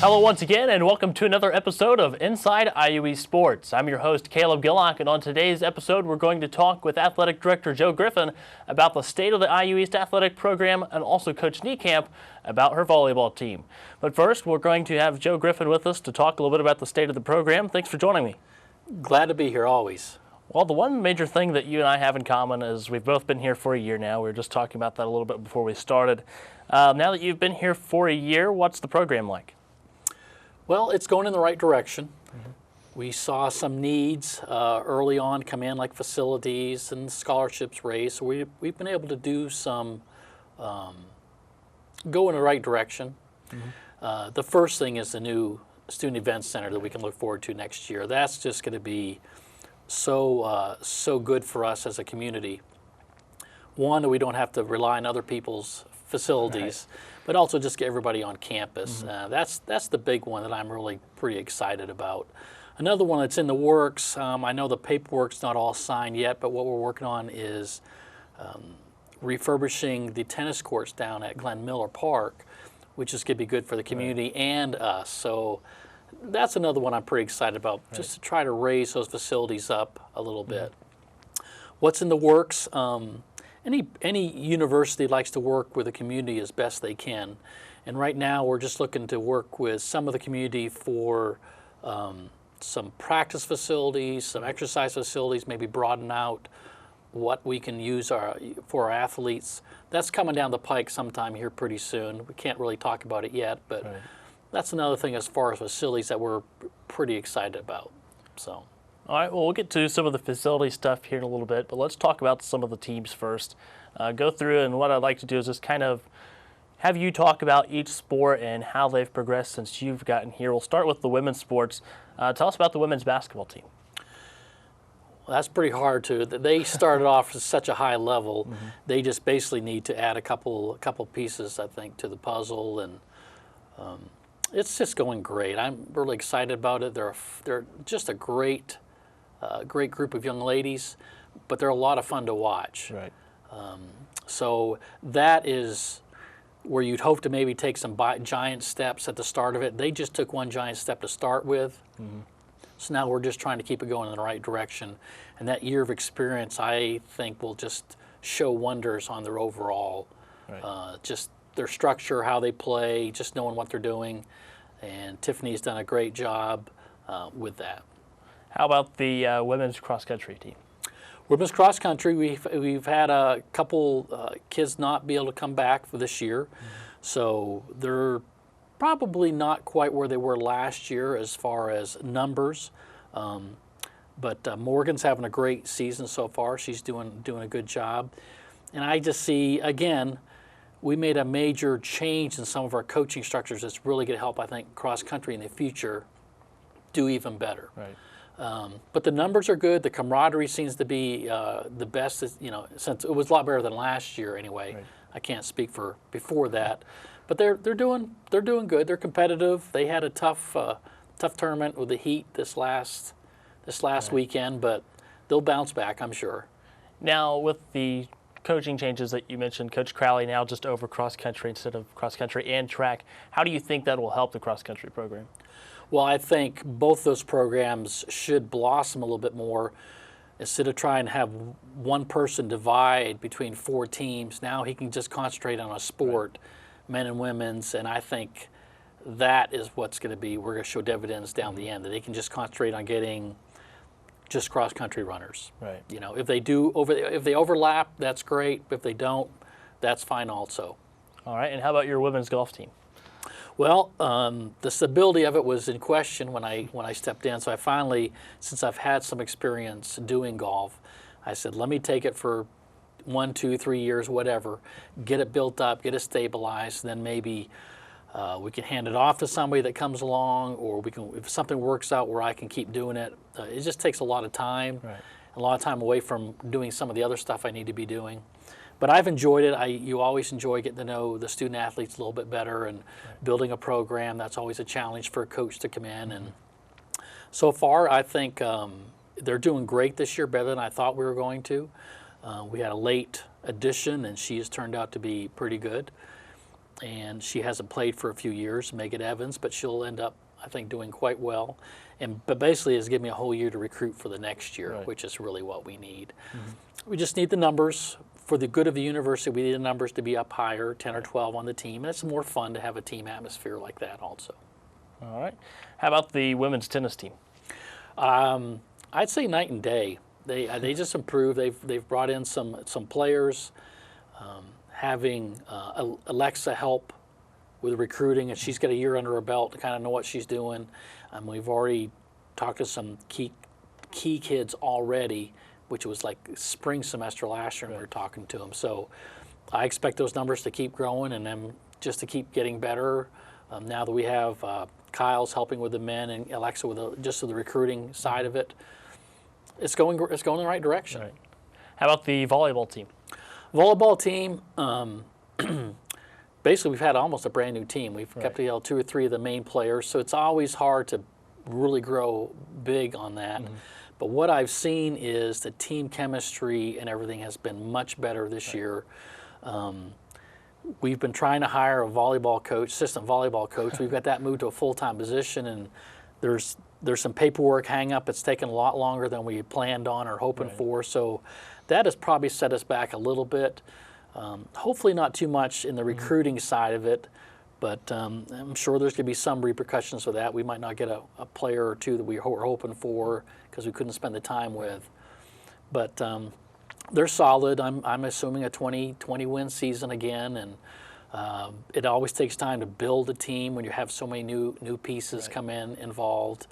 Hello once again, and welcome to another episode of Inside IUE Sports. I'm your host, Caleb Gillock, and on today's episode, we're going to talk with Athletic Director Joe Griffin about the state of the IU East Athletic Program and also Coach Niekamp about her volleyball team. But first, we're going to have Joe Griffin with us to talk a little bit about the state of the program. Thanks for joining me. Glad to be here always. Well, the one major thing that you and I have in common is we've both been here for a year now. We were just talking about that a little bit before we started. Now that you've been here for a year, what's the program like? Well, it's going in the right direction. We saw some needs early on come in, like facilities and scholarships raised. So we've been able to do some, go in the right direction. The first thing is the new Student Events Center that we can look forward to next year. That's just going to be so good for us as a community. One, that we don't have to rely on other people's facilities, but also just get everybody on campus. That's the big one that I'm really pretty excited about. Another one that's in the works, I know the paperwork's not all signed yet, but what we're working on is refurbishing the tennis courts down at Glen Miller Park, which is going to be good for the community and us. So that's another one I'm pretty excited about, just to try to raise those facilities up a little bit. What's in the works? Any university likes to work with the community as best they can. And right now we're just looking to work with some of the community for some practice facilities, some exercise facilities, maybe broaden out what we can use for our athletes. That's coming down the pike sometime here pretty soon. We can't really talk about it yet, but that's another thing as far as facilities that we're pretty excited about. So. All right, well, we'll get to some of the facility stuff here in a little bit, but let's talk about some of the teams first. Go through, and what I'd like to do is just kind of have you talk about each sport and how they've progressed since you've gotten here. We'll start with the women's sports. Tell us about the women's basketball team. Well, that's pretty hard to. They started off at such a high level. They just basically need to add a couple pieces, I think, to the puzzle, and it's just going great. I'm really excited about it. They're just a great group of young ladies, but they're a lot of fun to watch. Right. So that is where you'd hope to maybe take some giant steps at the start of it. They just took one giant step to start with. So now we're just trying to keep it going in the right direction. And that year of experience, I think, will just show wonders on their overall, just their structure, how they play, just knowing what they're doing. And Tiffany's done a great job with that. How about the women's cross-country team? Women's cross-country, we've had a couple kids not be able to come back for this year. So they're probably not quite where they were last year as far as numbers. But Morgan's having a great season so far. She's doing a good job. And I just see, again, we made a major change in some of our coaching structures that's really going to help, I think, cross-country in the future do even better. Right. But the numbers are good. The camaraderie seems to be the best, since it was a lot better than last year anyway. Right. I can't speak for before that, but they're doing good. They're competitive. They had a tough tournament with the Heat this last weekend, but they'll bounce back, I'm sure. Now, with the coaching changes that you mentioned, Coach Crowley now just over cross-country instead of cross-country and track, how do you think that will help the cross-country program? Well, I think both those programs should blossom a little bit more. Instead of trying to have one person divide between four teams, now he can just concentrate on a sport, men and women's, and I think that is what's going to be, we're going to show dividends down the end, that they can just concentrate on getting just cross-country runners. Right. If they overlap, that's great. If they don't, that's fine also. All right, and how about your women's golf team? Well, the stability of it was in question when I stepped in. So I finally, since I've had some experience doing golf, I said, let me take it for 1, 2, 3 years, whatever, get it built up, get it stabilized, then maybe we can hand it off to somebody that comes along, or we can, if something works out where I can keep doing it. It just takes a lot of time, a lot of time away from doing some of the other stuff I need to be doing. But I've enjoyed it. You always enjoy getting to know the student athletes a little bit better, and building a program. That's always a challenge for a coach to come in. And so far, I think they're doing great this year, better than I thought we were going to. We had a late addition, and she has turned out to be pretty good. and she hasn't played for a few years, Megan Evans, but she'll end up, I think, doing quite well. But basically, it's given me a whole year to recruit for the next year, Right. which is really what we need. We just need the numbers. For the good of the university, we need the numbers to be up higher, 10 or 12 on the team. And it's more fun to have a team atmosphere like that also. All right. How about the women's tennis team? I'd say night and day. They just improved. They've brought in some players, having Alexa help with recruiting, and she's got a year under her belt to kind of know what she's doing. We've already talked to some key kids already, which was like spring semester last year, and we were talking to them. So I expect those numbers to keep growing and them just to keep getting better. Now that we have Kyle's helping with the men and Alexa with just the recruiting side of it, it's going in the right direction. Right. How about the volleyball team? Volleyball team, basically we've had almost a brand new team. We've kept together 2 or 3 of the main players, so it's always hard to really grow big on that. But what I've seen is the team chemistry and everything has been much better this year. We've been trying to hire a volleyball coach, assistant volleyball coach. We've got that moved to a full-time position, and there's some paperwork hang up. It's taken a lot longer than we planned on or hoping for. So that has probably set us back a little bit. Hopefully not too much in the recruiting side of it, but I'm sure there's going to be some repercussions for that. We might not get a player or two that we were hoping for because we couldn't spend the time with. But they're solid. I'm assuming a 20 win season again, and it always takes time to build a team when you have so many new pieces come involved.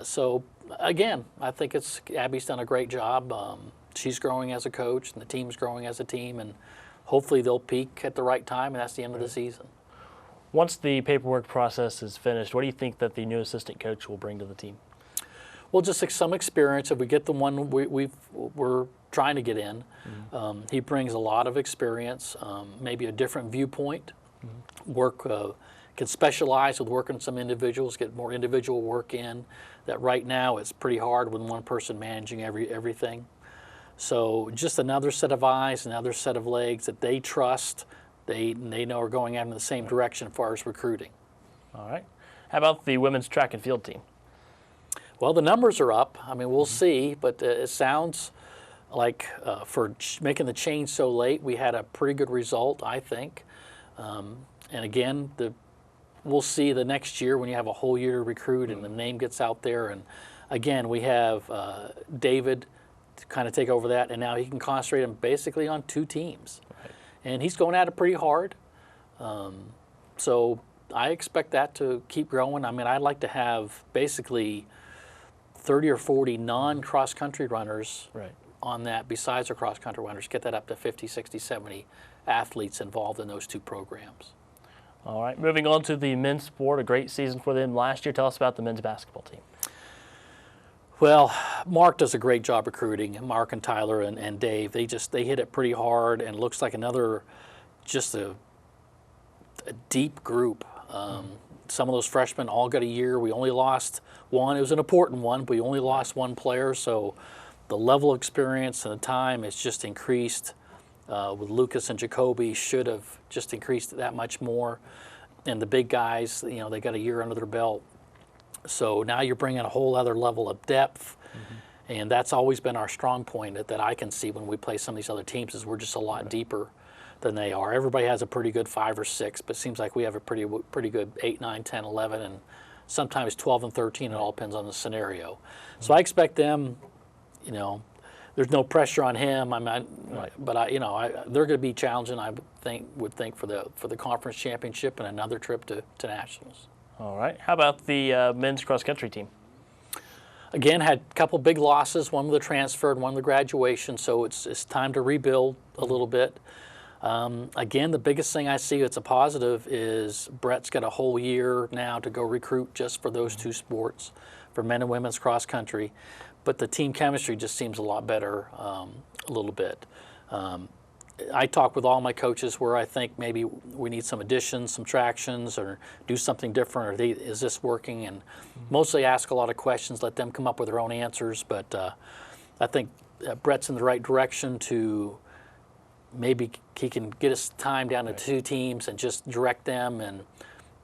So again, I think Abby's done a great job. She's growing as a coach, and the team's growing as a team, and hopefully they'll peak at the right time, and that's the end of the season. Once the paperwork process is finished, what do you think that the new assistant coach will bring to the team? Well, just some experience. If we get the one we're trying to get in, he brings a lot of experience, maybe a different viewpoint, can specialize with working with some individuals, get more individual work in. That right now it's pretty hard with one person managing everything. So just another set of eyes, another set of legs that they trust, they know are going out in the same direction as far as recruiting. All right. How about the women's track and field team? Well, the numbers are up. I mean, we'll see, but it sounds like for making the change so late, we had a pretty good result, I think. And again, we'll see the next year when you have a whole year to recruit and the name gets out there. And again, we have David to kind of take over that, and now he can concentrate basically on 2 teams. And he's going at it pretty hard. So I expect that to keep growing. I mean, I'd like to have basically 30 or 40 non-cross-country runners on that besides the cross-country runners, get that up to 50, 60, 70 athletes involved in those 2 programs. All right, moving on to the men's sport, a great season for them last year. Tell us about the men's basketball team. Well, Mark does a great job recruiting. Mark and Tyler and Dave, they hit it pretty hard, and it looks like just a deep group. Some of those freshmen all got a year. We only lost one. It was an important one, but we only lost one player, so the level of experience and the time has just increased. With Lucas and Jacoby should have just increased that much more. And the big guys, they got a year under their belt. So now you're bringing a whole other level of depth, and that's always been our strong point that I can see when we play some of these other teams is we're just a lot deeper than they are. Everybody has a pretty good 5 or 6, but it seems like we have a pretty good 8, 9, 10, 11, and sometimes 12 and 13. It all depends on the scenario. So I expect them, there's no pressure on him. But they're going to be challenging. I would think for the conference championship and another trip to nationals. All right. How about the men's cross-country team? Again, had a couple big losses. One with the transfer and one with the graduation. So it's time to rebuild a little bit. Again, the biggest thing I see that's a positive is Brett's got a whole year now to go recruit just for those 2 sports, for men and women's cross-country. But the team chemistry just seems a lot better a little bit. I talk with all my coaches where I think maybe we need some additions, subtractions, or do something different, or is this working? And mostly ask a lot of questions, let them come up with their own answers. But I think Brett's in the right direction to maybe he can get his time down to 2 teams and just direct them, and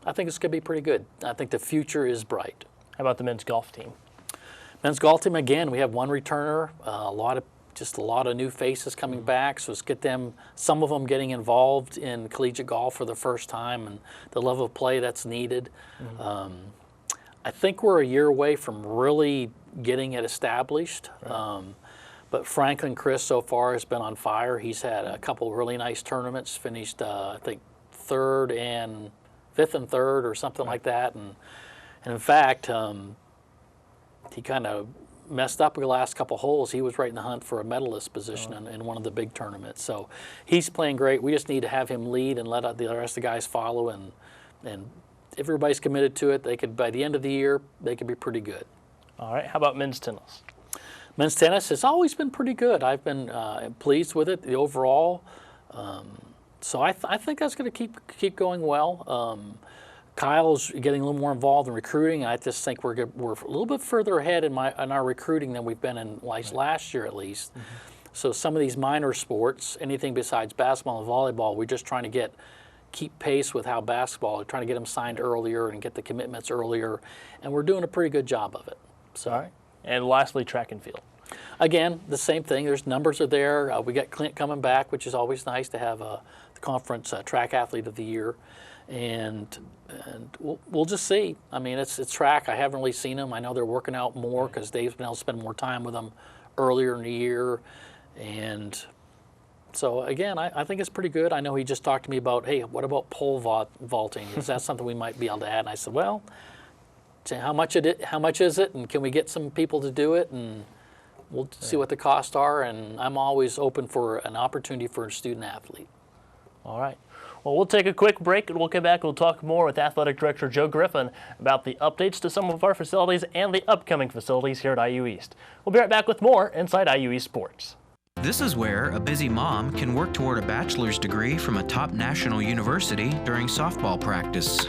I think it's going to be pretty good. I think the future is bright. How about the men's golf team? Men's golf team, again, we have 1 returner, a lot of new faces coming back, so let's get them, some of them getting involved in collegiate golf for the first time, and the level of play that's needed. I think we're a year away from really getting it established. But Franklin Chris so far has been on fire. He's had a couple really nice tournaments, finished I think 5th and 3rd or something like that. And in fact, he kind of messed up the last couple holes. He was right in the hunt for a medalist position in one of the big tournaments. So he's playing great. We just need to have him lead and let the rest of the guys follow. And if everybody's committed to it, they could, by the end of the year, they could be pretty good. All right. How about men's tennis? Men's tennis has always been pretty good. I've been pleased with it, the overall. So I think that's going to keep going well. Kyle's getting a little more involved in recruiting. I just think we're a little bit further ahead in our recruiting than we've been in last year at least. So some of these minor sports, anything besides basketball and volleyball, we're just trying to keep pace with how basketball, trying to get them signed earlier and get the commitments earlier, and we're doing a pretty good job of it. So. All right. And lastly, track and field. Again, the same thing. There's numbers are there. We got Clint coming back, which is always nice to have the conference track athlete of the year, and we'll just see. I mean, it's track. I haven't really seen them. I know they're working out more because Dave's been able to spend more time with them earlier in the year, and so again, I think it's pretty good. I know he just talked to me about, hey, what about pole vaulting? Is that something we might be able to add? And I said, well, how much is it, and can we get some people to do it, and we'll see what the costs are, and I'm always open for an opportunity for a student athlete. All right. Well, we'll take a quick break, and we'll come back and we'll talk more with Athletic Director Joe Griffin about the updates to some of our facilities and the upcoming facilities here at IU East. We'll be right back with more Inside IU East Sports. This is where a busy mom can work toward a bachelor's degree from a top national university during softball practice.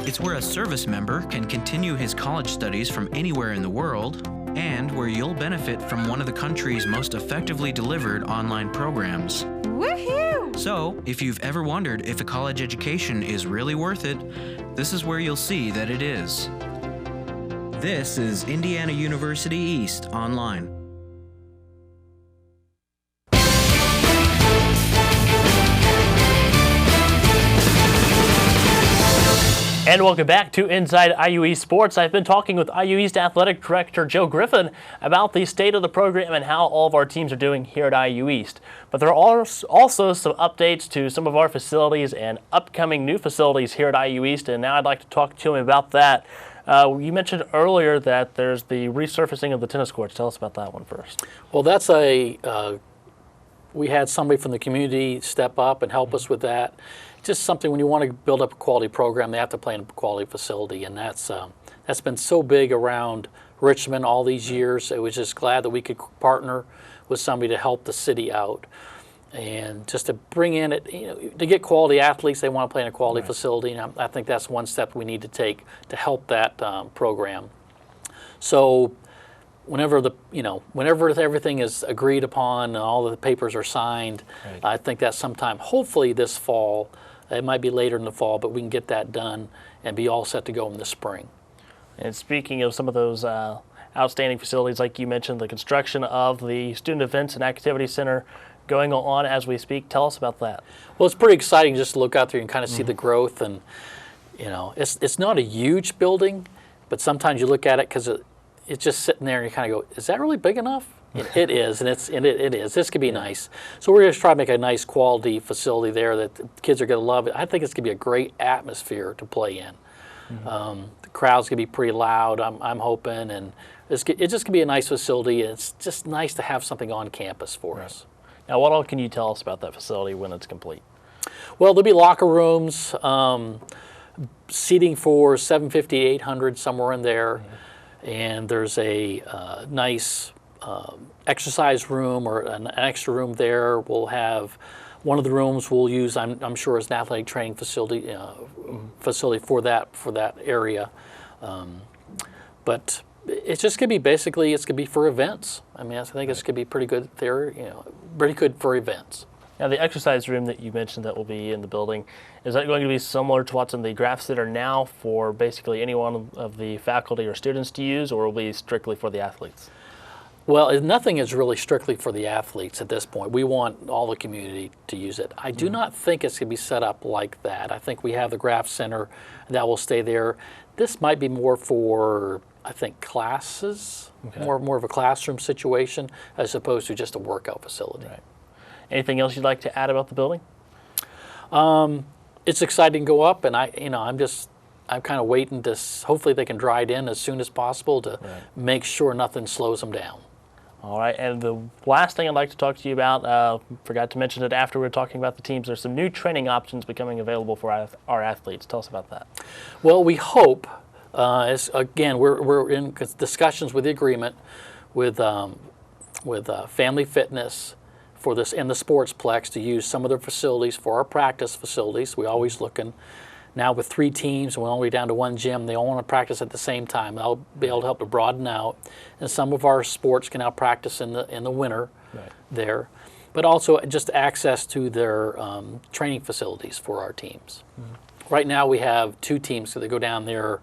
It's where a service member can continue his college studies from anywhere in the world, and where you'll benefit from one of the country's most effectively delivered online programs. Woohoo! So, if you've ever wondered if a college education is really worth it, this is where you'll see that it is. This is Indiana University East Online. And welcome back to Inside IU East Sports. I've been talking with IU East Athletic Director Joe Griffin about the state of the program and how all of our teams are doing here at IU East. But there are also some updates to some of our facilities and upcoming new facilities here at IU East, and now I'd like to talk to him about that. You mentioned earlier that there's the resurfacing of the tennis courts. Tell us about that one first. Well, that's we had somebody from the community step up and help us with that. Just something, when you want to build up a quality program, they have to play in a quality facility, and that's been so big around Richmond all these years. I was just glad that we could partner with somebody to help the city out, and just to bring in it, to get quality athletes, they want to play in a quality facility, and I think that's one step we need to take to help that program. So whenever everything is agreed upon and all the papers are signed, I think that's sometime, hopefully this fall. It might be later in the fall, but we can get that done and be all set to go in the spring. And speaking of some of those outstanding facilities, like you mentioned, the construction of the Student Events and Activity Center going on as we speak. Tell us about that. Well, it's pretty exciting just to look out there and kind of see the growth. And, it's not a huge building, but sometimes you look at it because it's just sitting there and you kind of go, is that really big enough? It is, and it is. This could be nice. So we're going to try to make a nice quality facility there that the kids are going to love it. I think it's going to be a great atmosphere to play in. The crowd's going to be pretty loud, I'm hoping, and it's just going to be a nice facility. And it's just nice to have something on campus for us. Now, what all can you tell us about that facility when it's complete? Well, there'll be locker rooms, seating for 750, 800, somewhere in there, and there's a nice exercise room or an extra room there. We'll have one of the rooms we'll use, I'm sure, as an athletic training facility for that area. But it's just going to be basically, it's going to be for events. I mean, I think it's going to be pretty good there, pretty good for events. Now, the exercise room that you mentioned that will be in the building, is that going to be similar to what's in the Graph Center now for basically any one of the faculty or students to use, or will it be strictly for the athletes? Well, nothing is really strictly for the athletes at this point. We want all the community to use it. I do not think it's going to be set up like that. I think we have the Graph Center that will stay there. This might be more for, I think, classes, more of a classroom situation as opposed to just a workout facility. Right. Anything else you'd like to add about the building? It's exciting to go up, and I'm kind of waiting to. Hopefully, they can dry it in as soon as possible to make sure nothing slows them down. All right, and the last thing I'd like to talk to you about, forgot to mention it after we were talking about the teams, there's some new training options becoming available for our athletes. Tell us about that. Well, we hope, again, we're in discussions with the agreement with Family Fitness for this in the Sportsplex to use some of their facilities for our practice facilities. We're always looking. Now with 3 teams and we're only down to 1 gym, they all want to practice at the same time. That'll be able to help to broaden out. And some of our sports can now practice in the winter there. But also just access to their training facilities for our teams. Right now we have 2 teams, so they go down there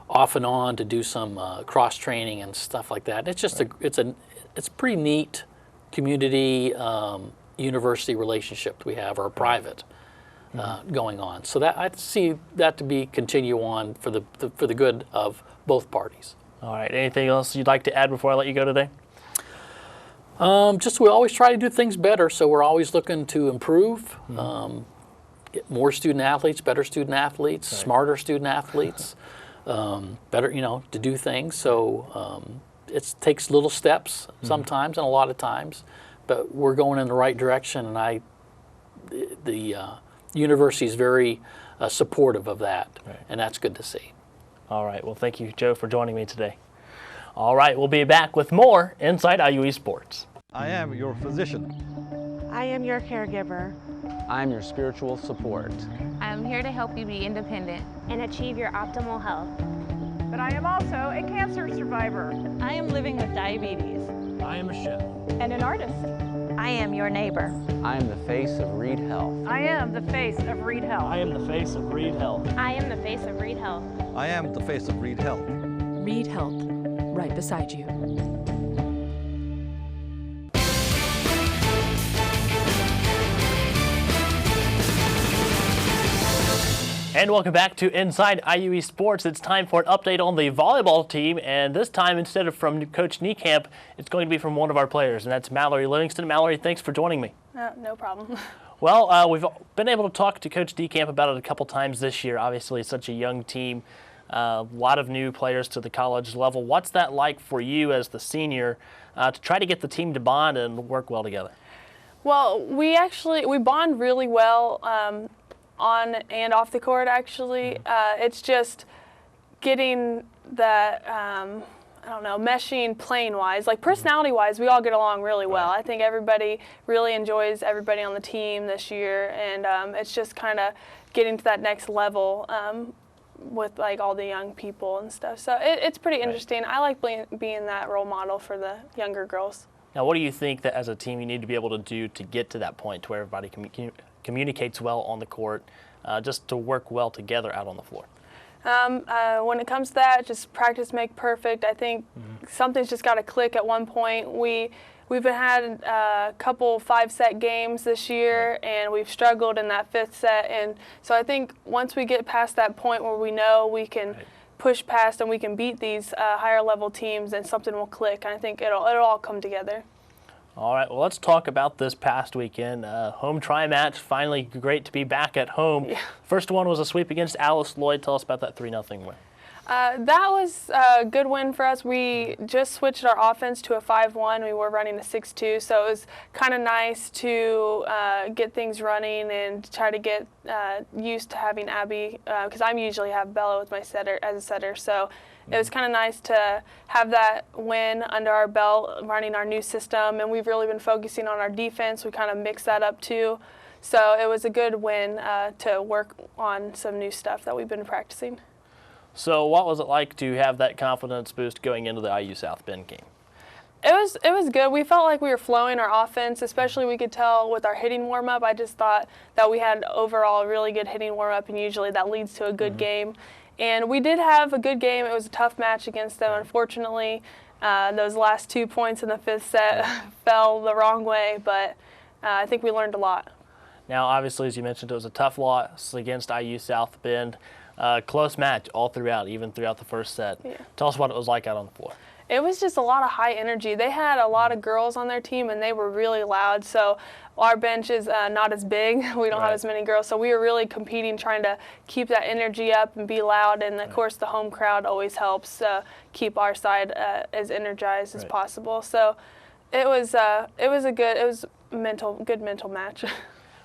off and on to do some cross training and stuff like that. It's just it's pretty neat community university relationship we have, or private. Going on, so that I see that to be continue on for the good of both parties. All right. Anything else you'd like to add before I let you go today? Just we always try to do things better, so we're always looking to improve, get more student athletes, better student athletes, smarter student athletes, better to do things. So it takes little steps sometimes and a lot of times, but we're going in the right direction, and the university is very supportive of that, and that's good to see. All right. Well, thank you, Joe, for joining me today. All right. We'll be back with more Inside IUE Sports. I am your physician. I am your caregiver. I'm your spiritual support. I'm here to help you be independent and achieve your optimal health. But I am also a cancer survivor. I am living with diabetes. I am a chef. And an artist. I am your neighbor. I am the face of Reed Health. I am the face of Reed Health. I am the face of Reed Health. I am the face of Reed Health. I am the face of Reed Health. Reed Health, right beside you. And welcome back to Inside IUE Sports. It's time for an update on the volleyball team, and this time instead of from Coach Niekamp, it's going to be from one of our players, and that's Mallory Livingston. Mallory, thanks for joining me. No problem. Well, we've been able to talk to Coach Niekamp about it a couple times this year. Obviously, it's such a young team, a lot of new players to the college level. What's that like for you as the senior to try to get the team to bond and work well together? Well, we bond really well on and off the court, actually. It's just getting that, meshing playing-wise. Like personality-wise, we all get along really well. I think everybody really enjoys everybody on the team this year, and it's just kind of getting to that next level with like all the young people and stuff. So it's pretty interesting. I like being that role model for the younger girls. Now, what do you think that as a team you need to be able to do to get to that point to where everybody communicates well on the court, just to work well together out on the floor? When it comes to that, just practice make perfect. I think something's just got to click at one point. We've had a couple 5-set games this year, and we've struggled in that 5th set. And so I think once we get past that point where we know we can push past and we can beat these higher level teams, then something will click. And I think it'll all come together. All right, well, let's talk about this past weekend. Home try match, finally great to be back at home. Yeah. First one was a sweep against Alice Lloyd. Tell us about that 3-0 win. That was a good win for us. We just switched our offense to a 5-1. We were running a 6-2, so it was kind of nice to get things running and try to get used to having Abby, because I usually have Bella with my setter as a setter. So it was kind of nice to have that win under our belt, running our new system, and we've really been focusing on our defense. We kind of mixed that up too. So it was a good win to work on some new stuff that we've been practicing. So what was it like to have that confidence boost going into the IU South Bend game? It was good. We felt like we were flowing our offense, especially we could tell with our hitting warm-up. I just thought that we had overall a really good hitting warm-up, and usually that leads to a good game. And we did have a good game. It was a tough match against them. Unfortunately, those last 2 points in the fifth set fell the wrong way, but I think we learned a lot. Now, obviously, as you mentioned, it was a tough loss against IU South Bend. Close match all throughout, even throughout the first set. Yeah. Tell us what it was like out on the floor. It was just a lot of high energy. They had a lot of girls on their team, and they were really loud. So our bench is not as big. We don't have as many girls. So we were really competing, trying to keep that energy up and be loud. And, of course, the home crowd always helps keep our side as energized as possible. So it was a good mental match.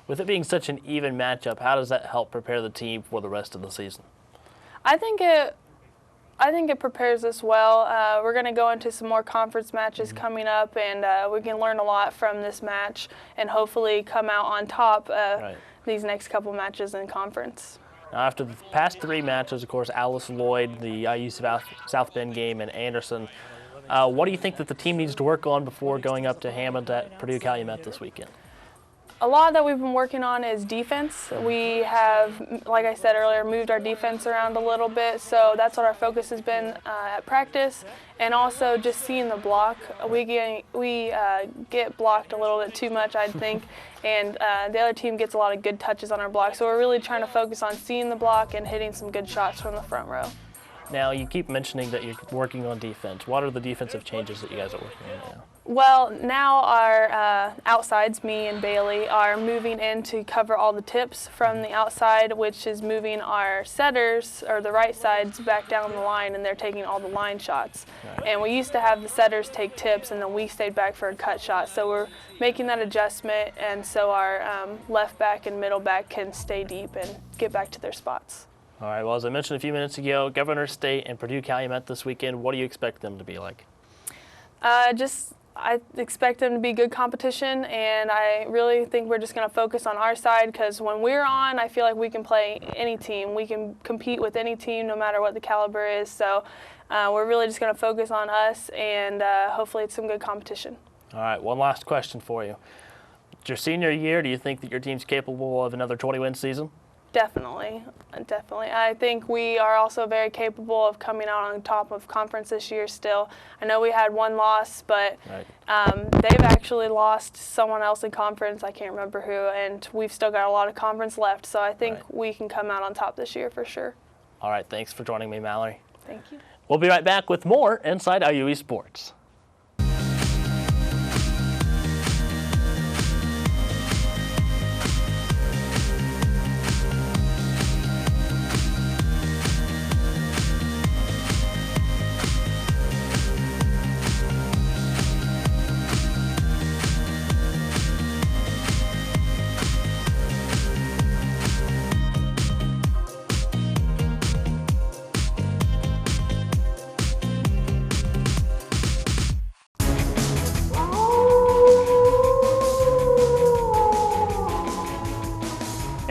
With it being such an even matchup, how does that help prepare the team for the rest of the season? I think it prepares us well. We're going to go into some more conference matches coming up, and we can learn a lot from this match and hopefully come out on top these next couple matches in conference. Now, after the past 3 matches, of course, Alice Lloyd, the IU South Bend game, and Anderson, what do you think that the team needs to work on before going up to Hammond at Purdue-Calumet this weekend? A lot that we've been working on is defense. We have, like I said earlier, moved our defense around a little bit, so that's what our focus has been at practice, and also just seeing the block. We get blocked a little bit too much, I think, and the other team gets a lot of good touches on our block, so we're really trying to focus on seeing the block and hitting some good shots from the front row. Now, you keep mentioning that you're working on defense. What are the defensive changes that you guys are working on now? Well, now our outsides, me and Bailey, are moving in to cover all the tips from the outside, which is moving our setters, or the right sides, back down the line, and they're taking all the line shots. And we used to have the setters take tips, and then we stayed back for a cut shot. So we're making that adjustment, and so our left back and middle back can stay deep and get back to their spots. All right, well, as I mentioned a few minutes ago, Governor State and Purdue-Calumet this weekend, what do you expect them to be like? I expect them to be good competition, and I really think we're just going to focus on our side, because when we're on, I feel like we can play any team. We can compete with any team no matter what the caliber is. So we're really just going to focus on us, and hopefully it's some good competition. All right, one last question for you. It's your senior year. Do you think that your team's capable of another 20-win season? Definitely. I think we are also very capable of coming out on top of conference this year still. I know we had 1 loss, but they've actually lost someone else in conference. I can't remember who, and we've still got a lot of conference left, so I think we can come out on top this year for sure. All right, thanks for joining me, Mallory. Thank you. We'll be right back with more Inside IUE Sports.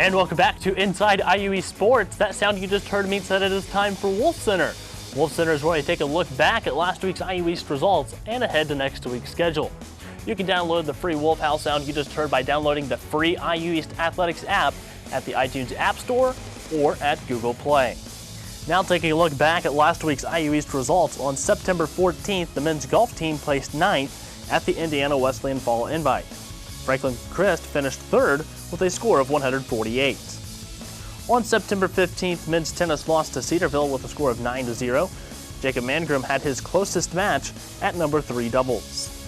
And welcome back to Inside IUE Sports. That sound you just heard means that it is time for Wolf Center. Wolf Center is where we take a look back at last week's IU East results and ahead to next week's schedule. You can download the free Wolf Howl sound you just heard by downloading the free IU East Athletics app at the iTunes App Store or at Google Play. Now taking a look back at last week's IU East results, on September 14th, the men's golf team placed 9th at the Indiana Wesleyan Fall Invite. Franklin Christ finished 3rd with a score of 148. On September 15th, men's tennis lost to Cedarville with a score of 9-0. Jacob Mangrum had his closest match at number 3 doubles.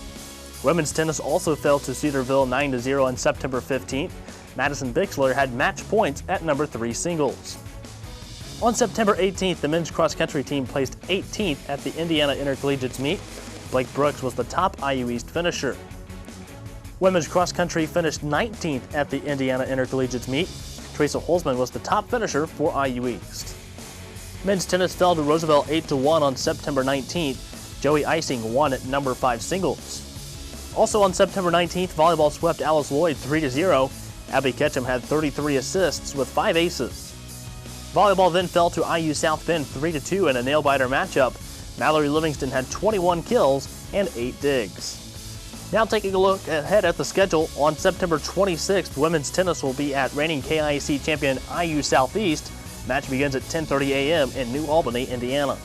Women's tennis also fell to Cedarville 9-0 on September 15th. Madison Bixler had match points at number 3 singles. On September 18th, the men's cross-country team placed 18th at the Indiana Intercollegiates meet. Blake Brooks was the top IU East finisher. Women's cross-country finished 19th at the Indiana Intercollegiates meet. Teresa Holzman was the top finisher for IU East. Men's tennis fell to Roosevelt 8-1 on September 19th. Joey Icing won at number 5 singles. Also on September 19th, volleyball swept Alice Lloyd 3-0. Abby Ketchum had 33 assists with 5 aces. Volleyball then fell to IU South Bend 3-2 in a nail-biter matchup. Mallory Livingston had 21 kills and 8 digs. Now taking a look ahead at the schedule, on September 26th, women's tennis will be at reigning KIAC champion IU Southeast. Match begins at 10:30 a.m. in New Albany, Indiana.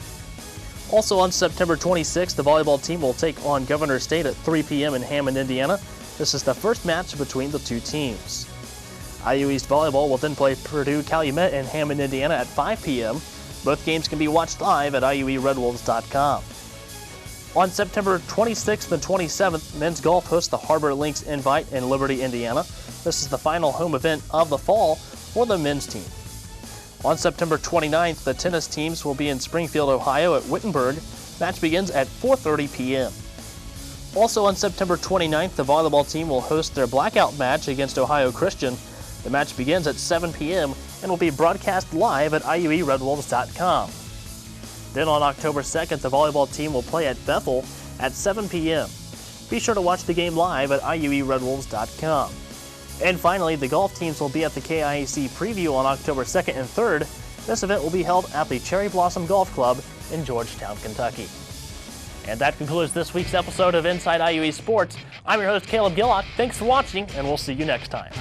Also on September 26th, the volleyball team will take on Governor State at 3 p.m. in Hammond, Indiana. This is the first match between the two teams. IU East Volleyball will then play Purdue Calumet in Hammond, Indiana at 5 p.m. Both games can be watched live at IUERedwolves.com. On September 26th and 27th, men's golf hosts the Harbor Links Invite in Liberty, Indiana. This is the final home event of the fall for the men's team. On September 29th, the tennis teams will be in Springfield, Ohio at Wittenberg. Match begins at 4:30 p.m. Also on September 29th, the volleyball team will host their blackout match against Ohio Christian. The match begins at 7 p.m. and will be broadcast live at IUERedwolves.com. Then on October 2nd, the volleyball team will play at Bethel at 7 p.m. Be sure to watch the game live at IUERedwolves.com. And finally, the golf teams will be at the KIAC Preview on October 2nd and 3rd. This event will be held at the Cherry Blossom Golf Club in Georgetown, Kentucky. And that concludes this week's episode of Inside IUE Sports. I'm your host, Caleb Gillock. Thanks for watching, and we'll see you next time.